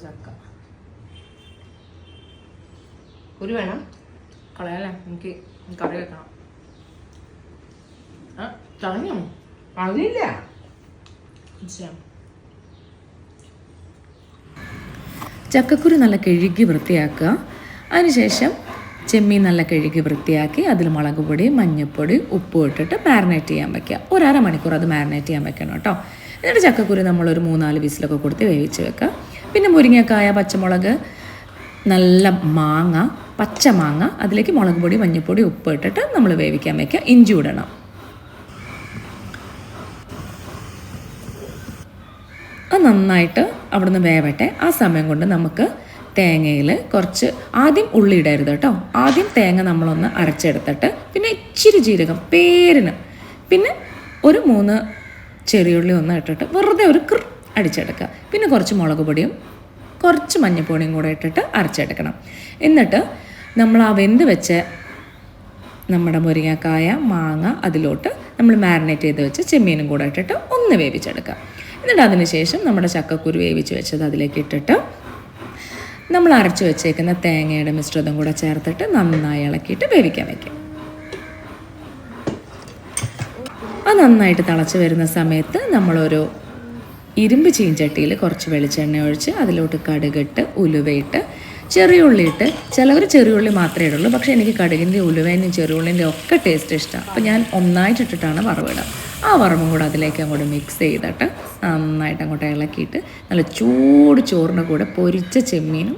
ചക്ക കുരു വേണം കളയല്ലേ എനിക്ക് കറി വെക്കണം. കളഞ്ഞോ? അതില്ല. ചക്കക്കുരു നല്ല കഴുകി വൃത്തിയാക്കുക. അതിനുശേഷം ചെമ്മീൻ നല്ല കഴുകി വൃത്തിയാക്കി അതിൽ മുളക് പൊടി, മഞ്ഞൾപ്പൊടി, ഉപ്പ് ഇട്ടിട്ട് മാരിനേറ്റ് ചെയ്യാൻ വയ്ക്കുക. ഒരു അരമണിക്കൂർ അത് മാരിനേറ്റ് ചെയ്യാൻ വെക്കണം കേട്ടോ. എന്നിട്ട് ചക്കക്കുരു നമ്മളൊരു 3-4 വിസിലൊക്കെ കൊടുത്ത് വേവിച്ച് വെക്കുക. പിന്നെ മുരിങ്ങക്കായ, പച്ചമുളക്, നല്ല മാങ്ങ, പച്ച മാങ്ങ, അതിലേക്ക് മുളക് പൊടി, മഞ്ഞൾപ്പൊടി, ഉപ്പ് ഇട്ടിട്ട് നമ്മൾ വേവിക്കാൻ വയ്ക്കുക. ഇഞ്ചി ഇടണം. അത് നന്നായിട്ട് അവിടുന്ന് വേവട്ടെ. ആ സമയം കൊണ്ട് നമുക്ക് തേങ്ങയിൽ കുറച്ച് ആദ്യം ഉള്ളി ഇടരുത് കേട്ടോ. ആദ്യം തേങ്ങ നമ്മളൊന്ന് അരച്ചെടുത്തിട്ട് പിന്നെ ഇച്ചിരി ജീരകം പേരിന്, പിന്നെ ഒരു 3 ചെറിയുള്ളി ഒന്ന് ഇട്ടിട്ട് വെറുതെ ഒരു അടിച്ചെടുക്കുക. പിന്നെ കുറച്ച് മുളക് പൊടിയും കുറച്ച് മഞ്ഞൾപ്പൊടിയും കൂടെ ഇട്ടിട്ട് അരച്ചെടുക്കണം. എന്നിട്ട് നമ്മൾ ആ വെന്ത് വെച്ച നമ്മുടെ മുരിങ്ങക്കായ, മാങ്ങ അതിലോട്ട് നമ്മൾ മാരിനേറ്റ് ചെയ്ത് വെച്ച് ചെമ്മീനും കൂടെ ഇട്ടിട്ട് ഒന്ന് വേവിച്ചെടുക്കുക. എന്നിട്ട് അതിന് ശേഷം നമ്മുടെ ചക്കക്കുരു വേവിച്ച് വെച്ചത് അതിലേക്ക് ഇട്ടിട്ട് നമ്മൾ അരച്ച് വെച്ചേക്കുന്ന തേങ്ങയുടെ മിശ്രിതം കൂടെ ചേർത്തിട്ട് നന്നായി ഇളക്കിയിട്ട് വേവിക്കാൻ വയ്ക്കും. അത് നന്നായിട്ട് തിളച്ച് വരുന്ന സമയത്ത് നമ്മളൊരു ഇരുമ്പ് ചീഞ്ചട്ടിയിൽ കുറച്ച് വെളിച്ചെണ്ണ ഒഴിച്ച് അതിലോട്ട് കടുകിട്ട്, ഉലുവയിട്ട്, ചെറിയുള്ളിയിട്ട്, ചിലവർ ചെറിയുള്ളി മാത്രമേ ഇടുള്ളൂ. പക്ഷേ എനിക്ക് കടുകിൻ്റെ, ഉലുവേൻ്റെയും ചെറിയുള്ളിൻ്റെ ഒക്കെ ടേസ്റ്റ് ഇഷ്ടമാണ്. അപ്പോൾ ഞാൻ ഒന്നായിട്ടിട്ടിട്ടാണ് വറവിടുക. ആ വറവും കൂടെ അതിലേക്ക് അങ്ങോട്ട് മിക്സ് ചെയ്തിട്ട് നന്നായിട്ട് അങ്ങോട്ട് ഇളക്കിയിട്ട് നല്ല ചൂട് ചോറിൻ്റെ കൂടെ പൊരിച്ച ചെമ്മീനും